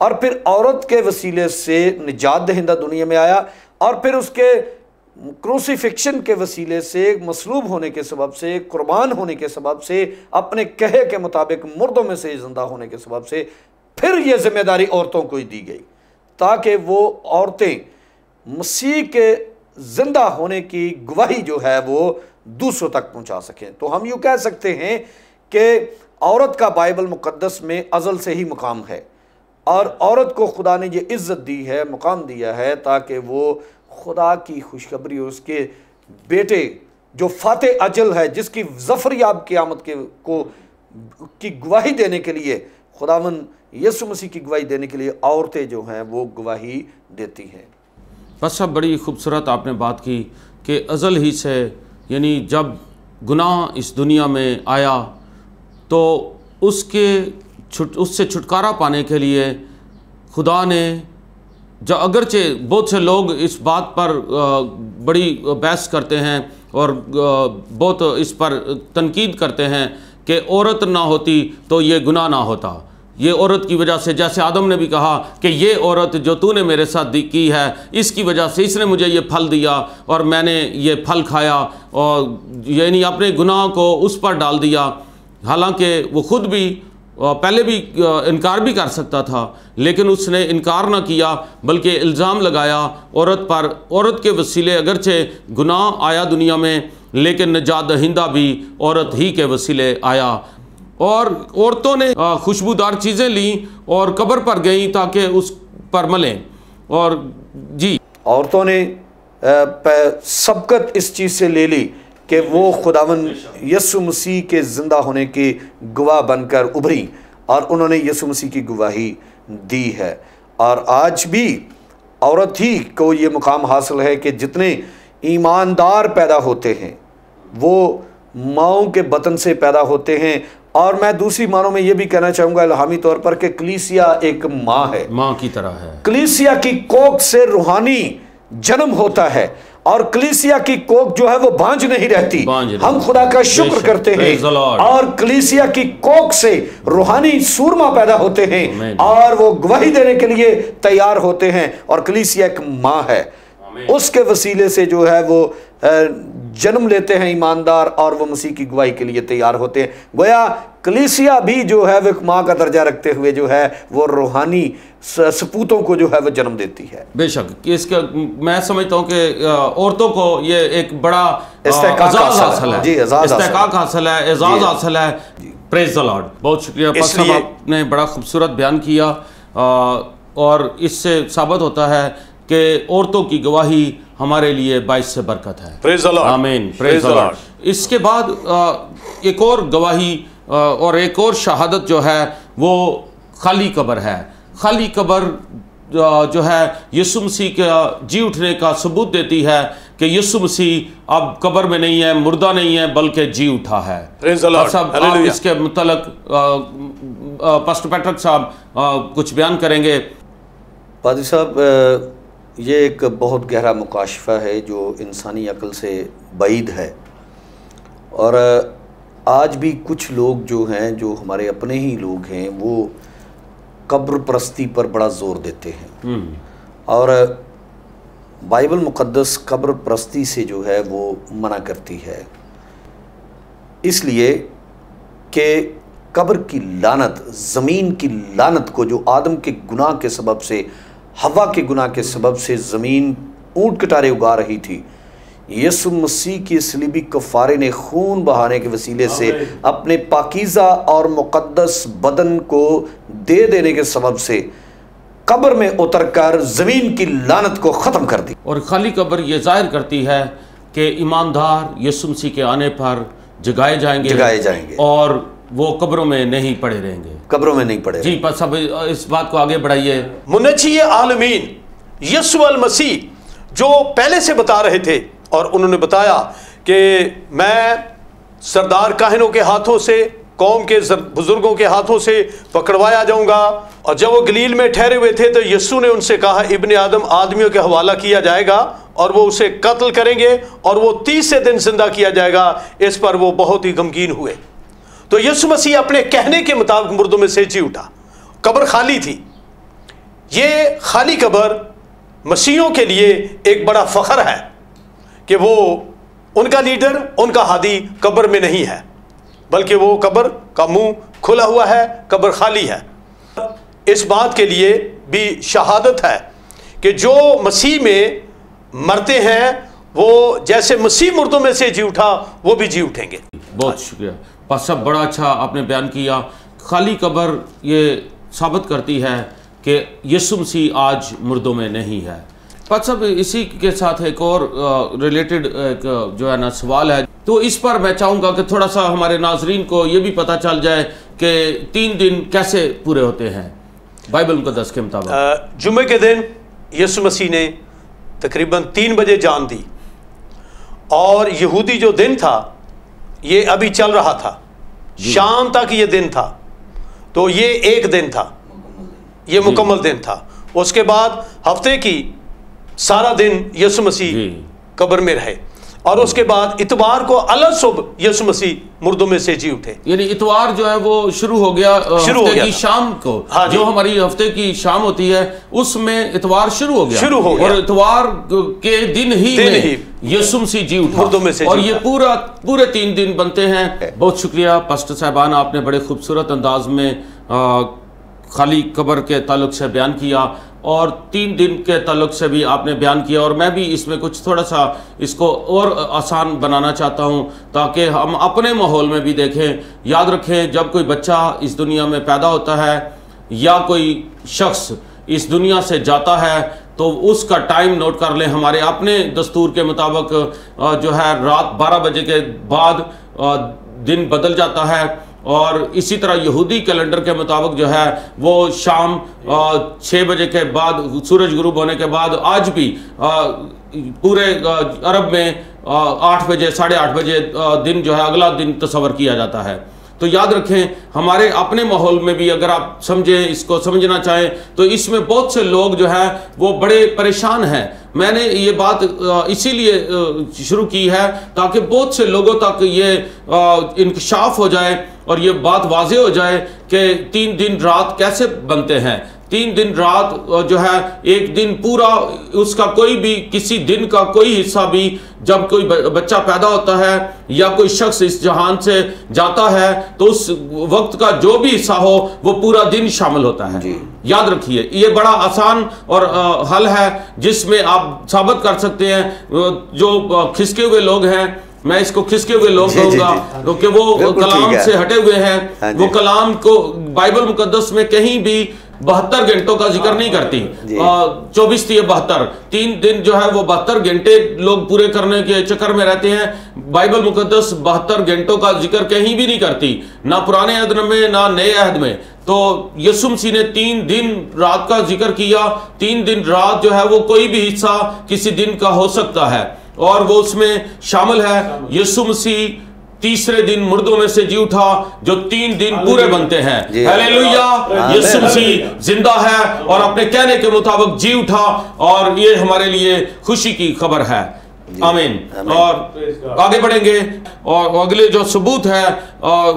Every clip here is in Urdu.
اور پھر عورت کے وسیلے سے نجات دہندہ دنیا میں آیا، اور پھر اس کے کروسیفکشن کے وسیلے سے، مصلوب ہونے کے سبب سے، قربان ہونے کے سبب سے، اپنے کہے کے مطابق مردوں میں سے زندہ ہونے کے سبب سے پھر یہ ذمہ داری عورتوں کو ہی دی گئی، تاکہ وہ عورتیں مسیح کے زندہ ہونے کی گواہی جو ہے وہ دوسروں تک پہنچا سکیں۔ تو ہم یوں کہہ سکتے ہیں کہ عورت کا بائبل مقدس میں ازل سے ہی مقام ہے، اور عورت کو خدا نے یہ عزت دی ہے، مقام دیا ہے، تاکہ وہ خدا کی خوشخبری، اس کے بیٹے جو فاتح اجل ہے، جس کی ظفر یاب قیامت کی گواہی دینے کے لیے، خداوند یسوع مسیح کی گواہی دینے کے لیے عورتیں جو ہیں وہ گواہی دیتی ہیں۔ بس صاحب بڑی خوبصورت آپ نے بات کی کہ ازل ہی سے، یعنی جب گناہ اس دنیا میں آیا تو اس سے چھٹکارا پانے کے لیے خدا نے، جو اگرچہ بہت سے لوگ اس بات پر بڑی بحث کرتے ہیں اور بہت اس پر تنقید کرتے ہیں کہ عورت نہ ہوتی تو یہ گناہ نہ ہوتا، یہ عورت کی وجہ سے، جیسے آدم نے بھی کہا کہ یہ عورت جو تو نے میرے ساتھ کی ہے، اس کی وجہ سے اس نے مجھے یہ پھل دیا اور میں نے یہ پھل کھایا، اور یعنی اپنے گناہ کو اس پر ڈال دیا، حالانکہ وہ خود بھی پہلے بھی انکار بھی کر سکتا تھا، لیکن اس نے انکار نہ کیا بلکہ الزام لگایا عورت پر۔ عورت کے وسیلے اگرچہ گناہ آیا دنیا میں، لیکن نجات دہندہ بھی عورت ہی کے وسیلے آیا، اور عورتوں نے خوشبودار چیزیں لیں اور قبر پر گئیں تاکہ اس پر ملیں، اور جی عورتوں نے سبقت اس چیز سے لے لی کہ وہ خداوند یسوع مسیح کے زندہ ہونے کی گواہ بن کر ابھری، اور انہوں نے یسوع مسیح کی گواہی دی ہے۔ اور آج بھی عورت ہی کو یہ مقام حاصل ہے کہ جتنے ایماندار پیدا ہوتے ہیں وہ ماؤں کے بطن سے پیدا ہوتے ہیں، اور میں دوسری معنوں میں یہ بھی کہنا چاہوں گا الہامی طور پر کہ کلیسیا ایک ماں ہے، ماں کی طرح ہے۔ کلیسیا کی کوکھ سے روحانی جنم ہوتا ہے، اور کلیسیا کی کوکھ جو ہے وہ بانجھ نہیں رہتی۔ ہم خدا کا شکر کرتے ہیں، اور کلیسیا کی کوکھ سے روحانی سورما پیدا ہوتے ہیں، اور وہ گواہی دینے کے لیے تیار ہوتے ہیں، اور کلیسیا ایک ماں ہے، اس کے وسیلے سے جو ہے وہ جنم لیتے ہیں ایماندار، اور وہ مسیح کی گواہی کے لیے تیار ہوتے ہیں۔ گویا کلیسیا بھی جو ہے وہ ایک ماں کا درجہ رکھتے ہوئے جو ہے وہ روحانی سپوتوں کو جو ہے وہ جنم دیتی ہے۔ بے شک اس کا میں سمجھتا ہوں کہ عورتوں کو یہ ایک بڑا اعزاز حاصل ہے، جی استحقاق حاصل ہے، اعزاز حاصل ہے۔ پریز دی لارڈ، بہت شکریہ پاسٹر صاحب، آپ نے بڑا خوبصورت بیان کیا، اور اس سے ثابت ہوتا ہے کہ عورتوں کی گواہی ہمارے لیے باعث سے برکت ہے۔ پریز دی لارڈ، آمین، پریز دی لارڈ۔ اس کے بعد ایک اور گواہی اور ایک اور شہادت جو ہے وہ خالی قبر ہے۔ خالی قبر جو ہے یسوع مسیح کا جی اٹھنے کا ثبوت دیتی ہے کہ یسوع مسیح اب قبر میں نہیں ہے، مردہ نہیں ہے، بلکہ جی اٹھا ہے۔ صاحب آپ اس کے متعلق پاسٹر پیٹرک صاحب کچھ بیان کریں گے؟ پادری صاحب، یہ ایک بہت گہرا مکاشفہ ہے جو انسانی عقل سے بعید ہے، اور آج بھی کچھ لوگ جو ہیں، جو ہمارے اپنے ہی لوگ ہیں، وہ قبر پرستی پر بڑا زور دیتے ہیں، اور بائبل مقدس قبر پرستی سے جو ہے وہ منع کرتی ہے، اس لیے کہ قبر کی لعنت، زمین کی لعنت کو جو آدم کے گناہ کے سبب سے، ہوا کے گناہ کے سبب سے زمین اونٹ کٹارے اگا رہی تھی، یسوع مسیح کی صلیبی کفارے نے خون بہانے کے وسیلے سے اپنے پاکیزہ اور مقدس بدن کو دے دینے کے سبب سے قبر میں اتر کر زمین کی لعنت کو ختم کر دی۔ اور خالی قبر یہ ظاہر کرتی ہے کہ ایماندار یسوع مسیح کے آنے پر جگائے جائیں گے اور وہ قبروں میں نہیں پڑے رہیں گے، قبروں میں نہیں پڑے۔ جی بس اب اس بات کو آگے بڑھائیے۔ منجی عالمین یسوع المسیح جو پہلے سے بتا رہے تھے، اور انہوں نے بتایا کہ میں سردار کاہنوں کے ہاتھوں سے، قوم کے بزرگوں کے ہاتھوں سے پکڑوایا جاؤں گا، اور جب وہ گلیل میں ٹھہرے ہوئے تھے تو یسوع نے ان سے کہا ابن آدم آدمیوں کے حوالہ کیا جائے گا اور وہ اسے قتل کریں گے اور وہ 30 دن زندہ کیا جائے گا۔ اس پر وہ بہت ہی غمگین ہوئے۔ تو یسوع مسیح اپنے کہنے کے مطابق مردوں میں سے جی اٹھا، قبر خالی تھی، یہ خالی قبر مسیحیوں کے لیے ایک بڑا فخر ہے کہ وہ ان کا لیڈر، ان کا ہادی قبر میں نہیں ہے، بلکہ وہ قبر کا منہ کھلا ہوا ہے، قبر خالی ہے۔ اس بات کے لیے بھی شہادت ہے کہ جو مسیح میں مرتے ہیں وہ جیسے مسیح مردوں میں سے جی اٹھا وہ بھی جی اٹھیں گے۔ بہت شکریہ پاس صاحب، بڑا اچھا آپ نے بیان کیا۔ خالی قبر یہ ثابت کرتی ہے کہ یسوع مسیح آج مردوں میں نہیں ہے۔ پاس صاحب اسی کے ساتھ ایک اور ریلیٹڈ جو ہے نا سوال ہے، تو اس پر میں چاہوں گا کہ تھوڑا سا ہمارے ناظرین کو یہ بھی پتہ چل جائے کہ 3 دن کیسے پورے ہوتے ہیں بائبل مقدس کے مطابق۔ جمعے کے دن یسوع مسیح نے تقریباً 3 بجے جان دی، اور یہودی جو دن تھا یہ ابھی چل رہا تھا، شام تک یہ دن تھا، تو یہ ایک دن تھا، یہ مکمل دن تھا۔ اس کے بعد ہفتے کی سارا دن یسوع مسیح قبر میں رہے، اور اس کے بعد اتوار کو الگ صبح یسوع مسیح مردوں میں سے جی اٹھے۔ یعنی اتوار جو ہے وہ شروع ہو گیا ہفتے کی شام کو، جو ہماری ہفتے کی شام ہوتی ہے اس میں اتوار شروع ہو گیا، اور اتوار کے دن ہی میں یسوع مسیح جی اٹھا مردوں میں سے، اور یہ پورے 3 دن بنتے ہیں۔ بہت شکریہ پاسٹر صاحبان، آپ نے بڑے خوبصورت انداز میں خالی قبر کے تعلق سے بیان کیا، اور 3 دن کے تعلق سے بھی آپ نے بیان کیا، اور میں بھی اس میں کچھ تھوڑا سا اس کو اور آسان بنانا چاہتا ہوں تاکہ ہم اپنے ماحول میں بھی دیکھیں۔ یاد رکھیں، جب کوئی بچہ اس دنیا میں پیدا ہوتا ہے یا کوئی شخص اس دنیا سے جاتا ہے تو اس کا ٹائم نوٹ کر لیں۔ ہمارے اپنے دستور کے مطابق جو ہے رات 12 بجے کے بعد دن بدل جاتا ہے، اور اسی طرح یہودی کیلنڈر کے مطابق جو ہے وہ شام 6 بجے کے بعد، سورج غروب ہونے کے بعد، آج بھی پورے عرب میں 8 بجے 8:30 بجے دن جو ہے اگلا دن تصور کیا جاتا ہے۔ تو یاد رکھیں، ہمارے اپنے ماحول میں بھی اگر آپ سمجھیں، اس کو سمجھنا چاہیں، تو اس میں بہت سے لوگ جو ہے وہ بڑے پریشان ہیں۔ میں نے یہ بات اسی لیے شروع کی ہے تاکہ بہت سے لوگوں تک یہ انکشاف ہو جائے اور یہ بات واضح ہو جائے کہ 3 دن رات کیسے بنتے ہیں۔ 3 دن رات جو ہے ایک دن پورا، اس کا کوئی بھی کسی دن کا کوئی حصہ بھی، جب کوئی بچہ پیدا ہوتا ہے یا کوئی شخص اس جہان سے جاتا ہے تو اس وقت کا جو بھی حصہ ہو وہ پورا دن شامل ہوتا ہے۔ یاد رکھیے، یہ بڑا آسان اور حل ہے جس میں آپ ثابت کر سکتے ہیں۔ جو کھسکے ہوئے لوگ ہیں، میں اس کو کھسکے ہوئے لوگ کہوں گا کیونکہ وہ کلام سے ہٹے ہوئے ہیں، وہ کلام کو بائبل مقدس میں کہیں بھی 72 گھنٹوں کا ذکر نہیں کرتی۔ 24 تھی 72، 3 دن جو ہے وہ 72 گھنٹے لوگ پورے کرنے کے چکر میں رہتے ہیں۔ بائبل مقدس 72 گھنٹوں کا ذکر کہیں بھی نہیں کرتی، نہ پرانے عہد میں نہ نئے عہد میں۔ تو یسوع مسیح نے 3 دن رات کا ذکر کیا۔ 3 دن رات جو ہے وہ کوئی بھی حصہ کسی دن کا ہو سکتا ہے، اور وہ اس میں شامل ہے۔ یسوع مسیح تیسرے دن مردوں میں سے جی اٹھا، جو 3 دن پورے بنتے ہیں۔ ہیلیلویا! یسوع مسیح زندہ ہے اور اپنے کہنے کے مطابق جی اٹھا، اور یہ ہمارے لیے خوشی کی خبر ہے۔ آمین۔ اور آگے بڑھیں گے، اور اگلے جو ثبوت ہے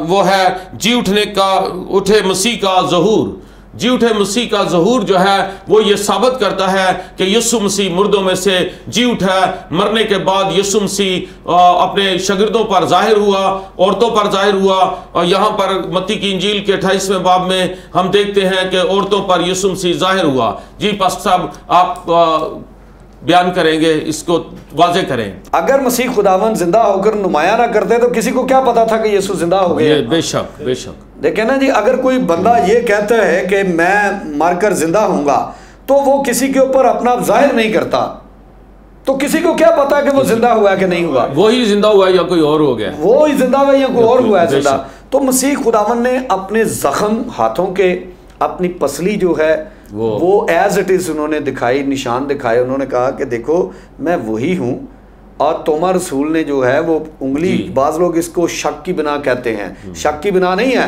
وہ ہے جی اٹھنے کا، اٹھے مسیح کا ظہور۔ جی اٹھے مسیح کا ظہور جو ہے وہ یہ ثابت کرتا ہے کہ یسوع مسیح مردوں میں سے جی اٹھا۔ مرنے کے بعد یسوع مسیح اپنے شاگردوں پر ظاہر ہوا، عورتوں پر ظاہر ہوا، اور یہاں پر متی کی انجیل کے 28ویں باب میں ہم دیکھتے ہیں کہ عورتوں پر یسوع مسیح ظاہر ہوا۔ جی پاسٹر صاحب، آپ بیان کریں گے، اس کو واضح کریں۔ اگر مسیح خداوند زندہ ہو کر نمایاں نہ کرتے تو کسی کو کیا پتا تھا کہ یسوع زندہ ہو گئے؟ بے شک، بے شک۔ دیکھیں نا جی، اگر کوئی بندہ یہ کہتا ہے کہ میں مر کر زندہ ہوں گا تو وہ کسی کے اوپر اپنا ظاہر نہیں کرتا، تو کسی کو کیا پتا کہ وہ زندہ ہوا ہے کہ نہیں ہوا؟ وہی زندہ ہوا ہے یا کوئی اور ہو گیا؟ وہی زندہ ہوا ہے یا کوئی اور ہوا ہے زندہ؟ تو مسیح خداوند نے اپنے زخم ہاتھوں کے، اپنی پسلی جو ہے وہ ایز اٹ از انہوں نے دکھائی، نشان دکھائے۔ انہوں نے کہا کہ دیکھو میں وہی ہوں۔ اور توما رسول نے جو ہے وہ انگلی، بعض لوگ اس کو شک کی بنا کہتے ہیں، شک کی بنا نہیں ہے،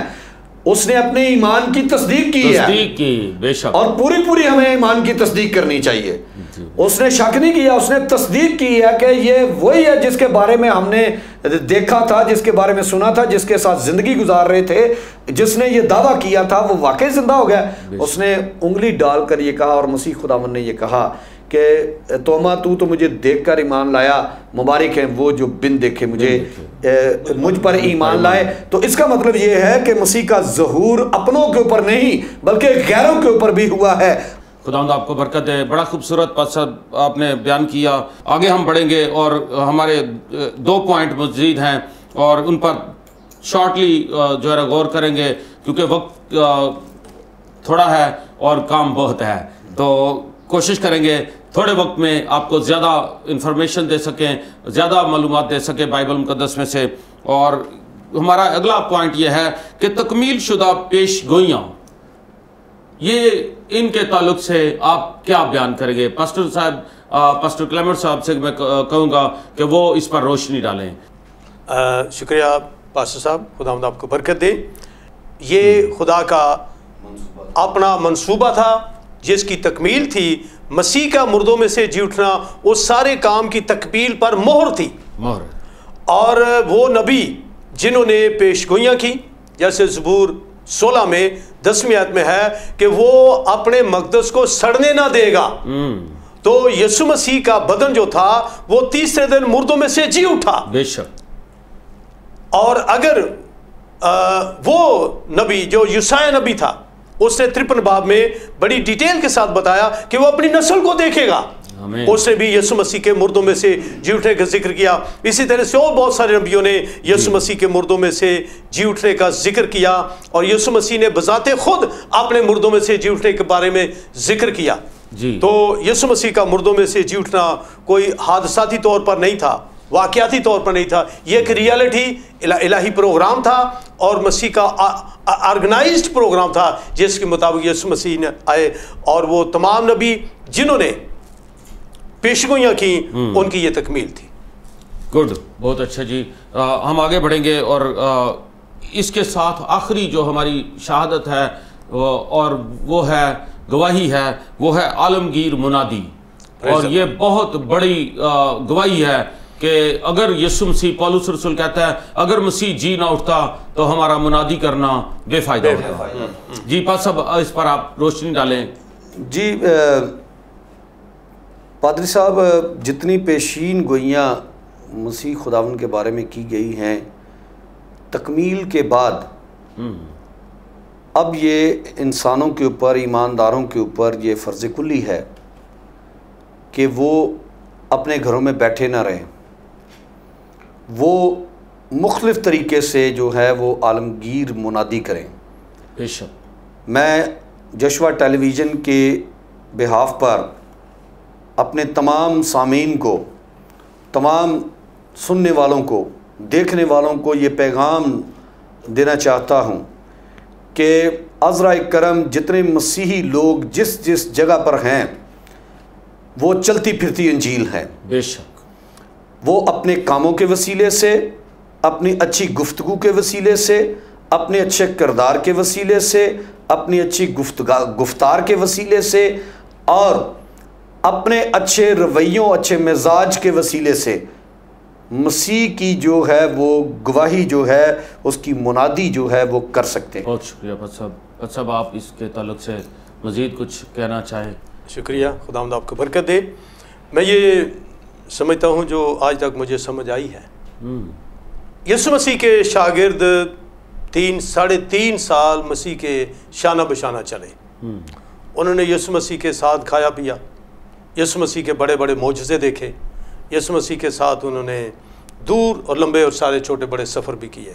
اس نے اپنے ایمان کی تصدیق کی ہے، تصدیق کی، بے شک۔ اور پوری ہمیں ایمان کی تصدیق کرنی چاہیے۔ اس نے شک نہیں کیا, اس نے تصدیق کی ہے کہ یہ وہی ہے جس کے بارے میں ہم نے دیکھا تھا, جس کے بارے میں سنا تھا, جس کے ساتھ زندگی گزار رہے تھے, جس نے یہ دعویٰ کیا تھا وہ واقعی زندہ ہو گیا. اس نے انگلی ڈال کر یہ کہا, اور مسیح خداوند نے یہ کہا کہ توما تو مجھے دیکھ کر ایمان لایا, مبارک ہیں وہ جو بن دیکھے مجھ پر ایمان لائے. تو اس کا مطلب یہ ہے کہ مسیح کا ظہور اپنوں کے اوپر نہیں بلکہ غیروں کے اوپر بھی ہوا ہے. خداوند آپ کو برکت دے. بڑا خوبصورت پاسٹر آپ نے بیان کیا. آگے ہم بڑھیں گے اور ہمارے 2 پوائنٹ مزید ہیں اور ان پر شارٹلی جو ہے غور کریں گے, کیونکہ وقت تھوڑا ہے اور کام بہت ہے, تو کوشش کریں گے تھوڑے وقت میں آپ کو زیادہ انفارمیشن دے سکیں, زیادہ معلومات دے سکیں بائبل مقدس میں سے. اور ہمارا اگلا پوائنٹ یہ ہے کہ تکمیل شدہ پیش گوئیاں, یہ ان کے تعلق سے آپ کیا بیان کریں گے؟ پاسٹر صاحب, پاسٹر کلیمنٹ صاحب سے میں کہوں گا کہ وہ اس پر روشنی ڈالیں. شکریہ پاسٹر صاحب, خداوند آپ کو برکت دے. یہ خدا کا اپنا منصوبہ تھا جس کی تکمیل تھی. مسیح کا مردوں میں سے جی اٹھنا اس سارے کام کی تکمیل پر مہر تھی. اور وہ نبی جنہوں نے پیش گوئیاں کی, جیسے زبور 16 میں 10ویں آیت میں ہے کہ وہ اپنے مقدس کو سڑنے نہ دے گا. تو یسوع مسیح کا بدن جو تھا وہ تیسرے دن مردوں میں سے جی اٹھا. بے شک. اور اگر وہ نبی جو یسایہ نبی تھا, اس نے 53 باب میں بڑی ڈیٹیل کے ساتھ بتایا کہ وہ اپنی نسل کو دیکھے گا. اس نے بھی یسوع مسیح کے مردوں میں سے جی اٹھنے کا ذکر کیا. اسی طرح سے اور بہت سارے نبیوں نے یسوع مسیح کے مردوں میں سے جی اٹھنے کا ذکر کیا, اور یسوع مسیح نے بذات خود اپنے مردوں میں سے جی اٹھنے کے بارے میں ذکر کیا. تو یسوع مسیح کا مردوں میں سے جی اٹھنا کوئی حادثاتی طور پر نہیں تھا, واقعاتی طور پر نہیں تھا. یہ ایک ریالٹی الہی پروگرام تھا اور مسیح کا آرگنائزڈ پروگرام تھا جس کے مطابق یسوع مسیح نے آئے. اور وہ تمام نبی جنہوں نے پیشگوئیاں کی ان کی یہ تکمیل تھی. گڈ, بہت اچھا جی. ہم آگے بڑھیں گے اور اس کے ساتھ آخری جو ہماری شہادت ہے اور وہ ہے گواہی ہے, وہ ہے عالمگیر منادی. اور یہ بہت بڑی گواہی ہے کہ اگر یسوع مسیح, پولس رسول کہتا ہے اگر مسیح جی نہ اٹھتا تو ہمارا منادی کرنا بے فائدہ ہوتا. جی پاس صاحب اس پر آپ روشنی ڈالیں. جی پادری صاحب, جتنی پیشین گوئیاں مسیح خداوند کے بارے میں کی گئی ہیں تکمیل کے بعد, اب یہ انسانوں کے اوپر, ایمانداروں کے اوپر یہ فرض کلی ہے کہ وہ اپنے گھروں میں بیٹھے نہ رہیں, وہ مختلف طریقے سے جو ہے وہ عالمگیر منادی کریں. بے شک. میں جشوا ٹیلی ویژن کے بہاف پر اپنے تمام سامعین کو, تمام سننے والوں کو, دیکھنے والوں کو یہ پیغام دینا چاہتا ہوں کہ عذرائے کرم جتنے مسیحی لوگ جس جس جگہ پر ہیں وہ چلتی پھرتی انجیل ہیں. بے شک. وہ اپنے کاموں کے وسیلے سے, اپنی اچھی گفتگو کے وسیلے سے, اپنے اچھے کردار کے وسیلے سے, اپنی اچھی گفتار کے وسیلے سے, اور اپنے اچھے رویوں, اچھے مزاج کے وسیلے سے مسیح کی جو ہے وہ گواہی جو ہے, اس کی منادی جو ہے وہ کر سکتے ہیں. بہت شکریہ پت صاحب. پت صاحب آپ اس کے تعلق سے مزید کچھ کہنا چاہیں؟ شکریہ, خداوند آپ کو برکت دے. میں یہ سمجھتا ہوں جو آج تک مجھے سمجھ آئی ہے, یسوع مسیح کے شاگرد 3.5 سال مسیح کے شانہ بشانہ چلے. انہوں نے یسوع مسیح کے ساتھ کھایا پیا, یسوع مسیح کے بڑے بڑے معجزے دیکھے, یسوع مسیح کے ساتھ انہوں نے دور اور لمبے اور سارے چھوٹے بڑے سفر بھی کیے.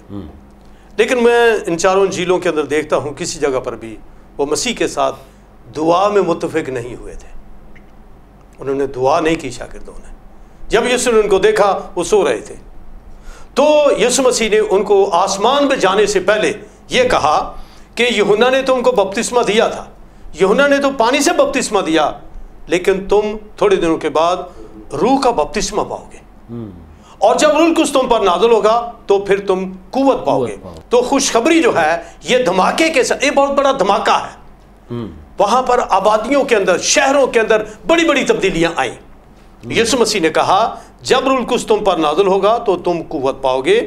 لیکن میں ان چاروں انجیلوں کے اندر دیکھتا ہوں کسی جگہ پر بھی وہ مسیح کے ساتھ دعا میں متفق نہیں ہوئے تھے. انہوں نے دعا نہیں کی شاگردوں نے. جب یسوع نے ان کو دیکھا وہ سو رہے تھے, تو یسوع مسیح نے ان کو آسمان پہ جانے سے پہلے یہ کہا کہ یوحنا نے تم کو بپتسمہ دیا تھا, یوحنا نے تو پانی سے بپتسمہ دیا, لیکن تم تھوڑے دنوں کے بعد روح کا بپتسمہ پاؤ گے, اور جب روح القدس تم پر نازل ہوگا تو پھر تم قوت پاؤ گے. تو خوشخبری جو ہے یہ دھماکے کے ساتھ, یہ بہت بڑا دھماکہ ہے. وہاں پر آبادیوں کے اندر، شہروں کے اندر بڑی بڑی تبدیلیاں آئیں۔ یسوع مسیح نے کہا جب روح القدس تم پر نازل ہوگا تو تم قوت پاؤ گے،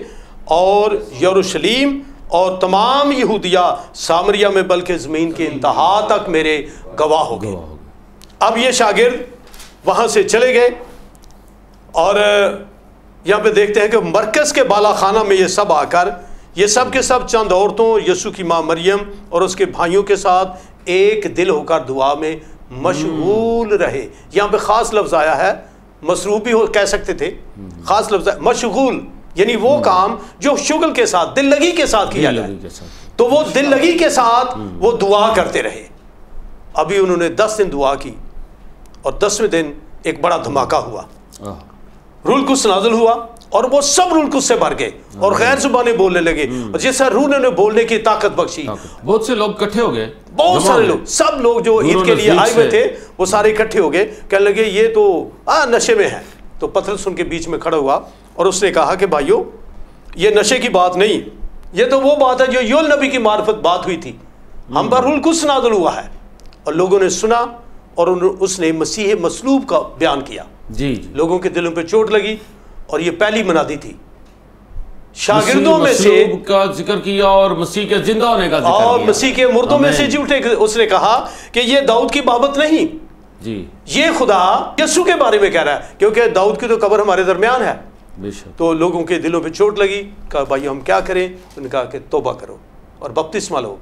اور یروشلیم اور تمام یہودیہ سامریہ میں بلکہ زمین کے انتہا تک میرے گواہ ہو گئے۔ اب یہ شاگرد وہاں سے چلے گئے، اور یہاں پہ دیکھتے ہیں کہ مرکز کے بالا خانہ میں یہ سب آ کر، یہ سب کے سب چند عورتوں، یسوع کی ماں مریم اور اس کے بھائیوں کے ساتھ ایک دل ہو کر دعا میں مشغول رہے۔ یہاں پہ خاص لفظ آیا ہے، مصروف بھی کہہ سکتے تھے، خاص لفظ ہے مشغول، یعنی وہ کام جو شغل کے ساتھ، دل لگی کے ساتھ کیا جائے، تو وہ دل لگی کے ساتھ وہ دعا کرتے رہے۔ ابھی انہوں نے 10 دن دعا کی، اور 10ویں دن ایک بڑا دھماکہ ہوا، روح القدس نازل ہوا، اور وہ سب روح القدس سے بھر گئے اور غیر زبانیں بولنے لگے، اور جیسا روح نے انہیں بولنے کی طاقت بخشی۔ بہت سے لوگ اکٹھے ہو گئے، بہت سارے لوگ، سب لوگ جو عید کے لیے آئے ہوئے تھے وہ سارے اکٹھے ہو گئے، کہنے لگے یہ تو نشے میں ہے۔ تو پطرس ان کے بیچ میں کھڑا ہوا اور اس نے کہا کہ بھائیو، یہ نشے کی بات نہیں، یہ تو وہ بات ہے جو یوئیل نبی کی معرفت بات ہوئی تھی، ہم پر روح القدس نازل ہوا ہے۔ اور لوگوں نے سنا، اور اس نے مسیح مصلوب کا بیان کیا۔ جی لوگوں کے دلوں پہ چوٹ لگی، اور یہ پہلی منادی تھی شاگردوں میں سے کا ذکر کیا، اور مسیح کے زندہ ہونے کا ذکر کیا، اور مسیح کے مردوں میں سے جی اٹھے۔ اس نے کہا کہ یہ داؤد کی بابت نہیں، جی یہ خدا یسوع کے بارے میں کہہ رہا ہے، کیونکہ داؤد کی تو قبر ہمارے درمیان ہے۔ بے شک۔ تو لوگوں کے دلوں پہ چوٹ لگی، کہا بھائی ہم کیا کریں؟ انہوں نے کہا کہ توبہ کرو اور بپتسمہ لو،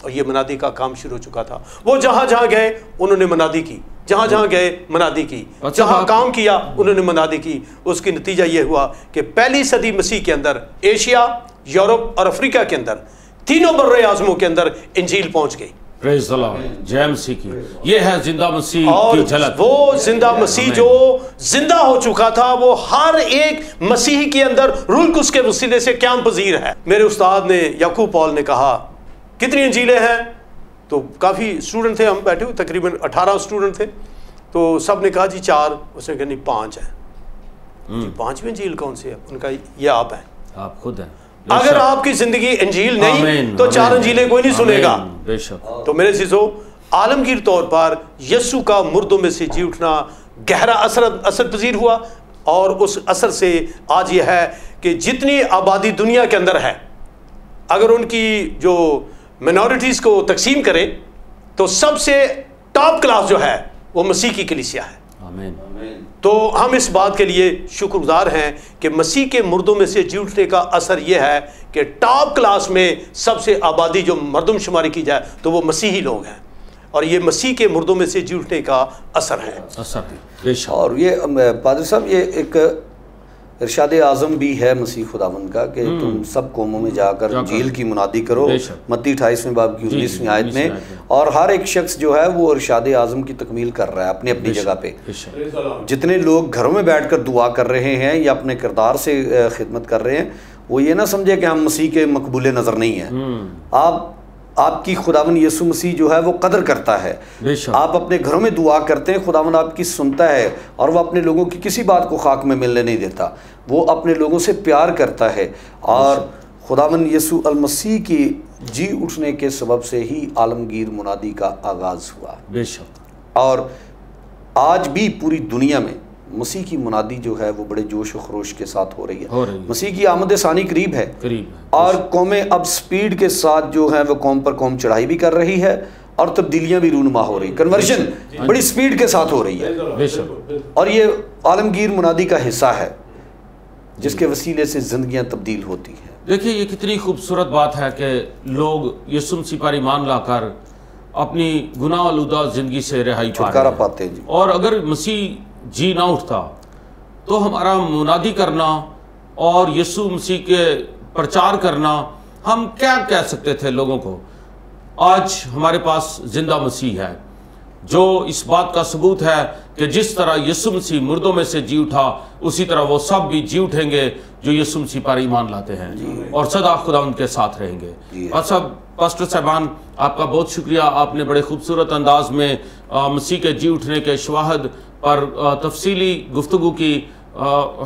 اور یہ منادی کا کام شروع ہو چکا تھا۔ وہ جہاں جہاں گئے انہوں نے منادی کی، جہاں جہاں گئے منادی کی، جہاں کام کیا انہوں نے منادی کی۔ اس کی نتیجہ یہ ہوا کہ پہلی صدی مسیح کے اندر ایشیا، یورپ اور افریقہ کے اندر، تینوں بر اعظموں کے اندر انجیل پہنچ گئی۔ پریز دی لارڈ، جے مسیح کی، یہ ہے زندہ مسیح اور کی جھلک۔ وہ زندہ مسیح جو زندہ ہو چکا تھا، وہ ہر ایک مسیحی کے اندر روح القدس کے وسیلے سے قیام پذیر ہے۔ میرے استاد نے یعقوب پال نے کہا کتنی انجیلیں ہیں؟ تو کافی اسٹوڈنٹ تھے، ہم بیٹھے ہوئے تقریباً 18 اسٹوڈنٹ تھے، تو سب نے کہا جی 4، اس نے کہا نہیں 5 ہیں۔ جی 5ویں انجیل کون سی ہے؟ ان کا یہ آپ ہیں، آپ خود ہیں۔ اگر آپ کی زندگی انجیل نہیں تو 4 انجیلیں کوئی نہیں سنے گا۔ بے شک۔ تو میرے عزیزو، عالمگیر طور پر یسوع کا مردوں میں سے جی اٹھنا گہرا اثر پذیر ہوا، اور اس اثر سے آج یہ ہے کہ جتنی آبادی دنیا کے اندر ہے، اگر ان کی جو مینورٹیز کو تقسیم کریں تو سب سے ٹاپ کلاس جو ہے وہ مسیح کی کلیسیا ہے۔ آمین۔ تو ہم اس بات کے لیے شکر گزار ہیں کہ مسیح کے مردوں میں سے جی اٹھنے کا اثر یہ ہے کہ ٹاپ کلاس میں سب سے آبادی جو مردم شماری کی جائے تو وہ مسیحی لوگ ہیں، اور یہ مسیح کے مردوں میں سے جی اٹھنے کا اثر ہے۔ بے شک۔ اور یہ پادری صاحب، یہ ایک ارشاد اعظم بھی ہے مسیح خداوند کا کہ تم سب قوموں میں جا کر انجیل کی منادی کرو، متی 28ویں باب کی 19ویں آیت میں، اور ہر ایک شخص جو ہے وہ ارشاد اعظم کی تکمیل کر رہا ہے اپنی اپنی جگہ پہ۔ جتنے لوگ گھروں میں بیٹھ کر دعا کر رہے ہیں یا اپنے کردار سے خدمت کر رہے ہیں، وہ یہ نہ سمجھے کہ ہم مسیح کے مقبول نظر نہیں ہیں۔ آپ کی خداوند یسوع مسیح جو ہے وہ قدر کرتا ہے۔ آپ اپنے گھروں میں دعا کرتے ہیں، خداوند آپ کی سنتا ہے، اور وہ اپنے لوگوں کی کسی بات کو خاک میں ملنے نہیں دیتا، وہ اپنے لوگوں سے پیار کرتا ہے، اور خداوند یسوع المسیح کی جی اٹھنے کے سبب سے ہی عالمگیر منادی کا آغاز ہوا۔ بے شک۔ اور آج بھی پوری دنیا میں مسیح کی منادی جو ہے وہ بڑے جوش و خروش کے ساتھ ہو رہی ہے۔ مسیح کی آمد ثانی قریب ہے، اور قومیں اب سپیڈ کے ساتھ جو ہیں وہ قوم پر قوم چڑھائی بھی کر رہی ہے، اور تبدیلیاں بھی رونما ہو رہی، کنورژن بڑی سپیڈ کے ساتھ ہو رہی ہے، اور یہ عالمگیر منادی کا حصہ ہے جس کے وسیلے سے زندگیاں تبدیل ہوتی ہیں۔ دیکھیں یہ کتنی خوبصورت بات ہے کہ لوگ یسوع مسیح پر ایمان لا کر اپنی گناہ آلودہ زندگی سے رہائی پاتے ہیں۔ اور اگر مسیح جی نہ اٹھتا تو ہمارا منادی کرنا اور یسوع مسیح کے پرچار کرنا، ہم کیا کہہ سکتے تھے لوگوں کو؟ آج ہمارے پاس زندہ مسیح ہے جو اس بات کا ثبوت ہے کہ جس طرح یسوع مسیح مردوں میں سے جی اٹھا، اسی طرح وہ سب بھی جی اٹھیں گے جو یسوع مسیح پر ایمان لاتے ہیں، اور سدا خداوند کے ساتھ رہیں گے۔ اور سب پاسٹر صاحبان، آپ کا بہت شکریہ، آپ نے بڑے خوبصورت انداز میں مسیح کے جی اٹھنے کے شواہد پر تفصیلی گفتگو کی۔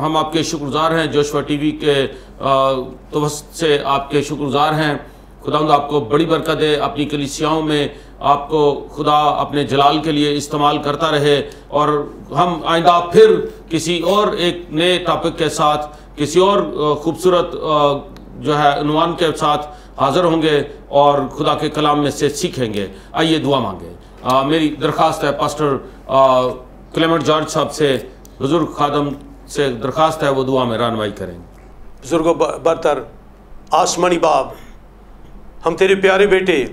ہم آپ کے شکر گزار ہیں، جوشوا ٹی وی کے توسط سے آپ کے شکر گزار ہیں۔ خداوند آپ کو بڑی برکت دے، اپنی کلیسیاؤں میں آپ کو خدا اپنے جلال کے لیے استعمال کرتا رہے، اور ہم آئندہ پھر کسی اور ایک نئے ٹاپک کے ساتھ، کسی اور خوبصورت جو ہے عنوان کے ساتھ حاضر ہوں گے اور خدا کے کلام میں سے سیکھیں گے۔ آئیے دعا مانگیں۔ میری درخواست ہے پاسٹر کلیمنٹ جارج صاحب سے، بزرگ خادم سے درخواست ہے وہ دعا میں رہنمائی کریں۔ بزرگوں برتر آسمانی باپ، ہم تیرے پیارے بیٹے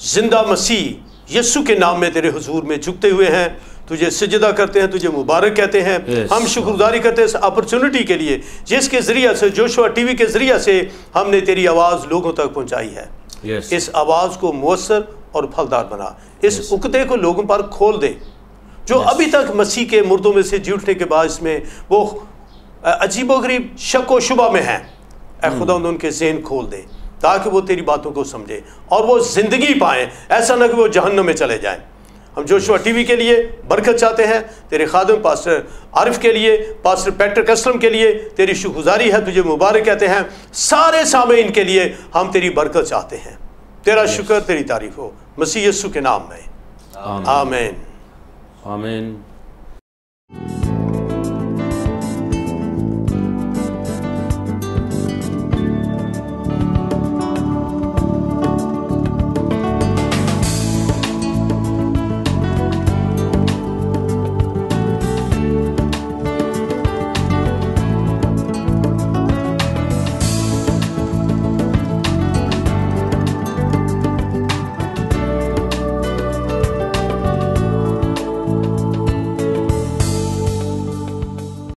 زندہ مسیح یسوع کے نام میں تیرے حضور میں جھکتے ہوئے ہیں، تجھے سجدہ کرتے ہیں، تجھے مبارک کہتے ہیں۔ ہم شکرگزاری کرتے ہیں اس اپرچونٹی کے لیے جس کے ذریعے سے جوشوا ٹی وی کے ذریعے سے ہم نے تیری آواز لوگوں تک پہنچائی ہے۔ اس آواز کو مؤثر اور پھلدار بنا، اس عقدے کو لوگوں پر کھول دے جو ابھی تک مسیح کے مردوں میں سے جی اٹھنے کے بعد اس میں وہ عجیب و غریب شک و شبہ میں ہیں۔ اے خدا ان کے ذہن کھول دے تاکہ وہ تیری باتوں کو سمجھے اور وہ زندگی پائیں، ایسا نہ کہ وہ جہنم میں چلے جائیں۔ ہم جوشوا ٹی وی کے لیے برکت چاہتے ہیں، تیرے خادم پاسٹر عارف کے لیے، پاسٹر پیٹرک اسلم کے لیے تیری شکرگزاری ہے، تجھے مبارک کہتے ہیں۔ سارے سامعین کے لیے ہم تیری برکت چاہتے ہیں۔ تیرا شکر، تیری تعریف ہو مسیح یسوع کے نام میں، آمین۔ آمین۔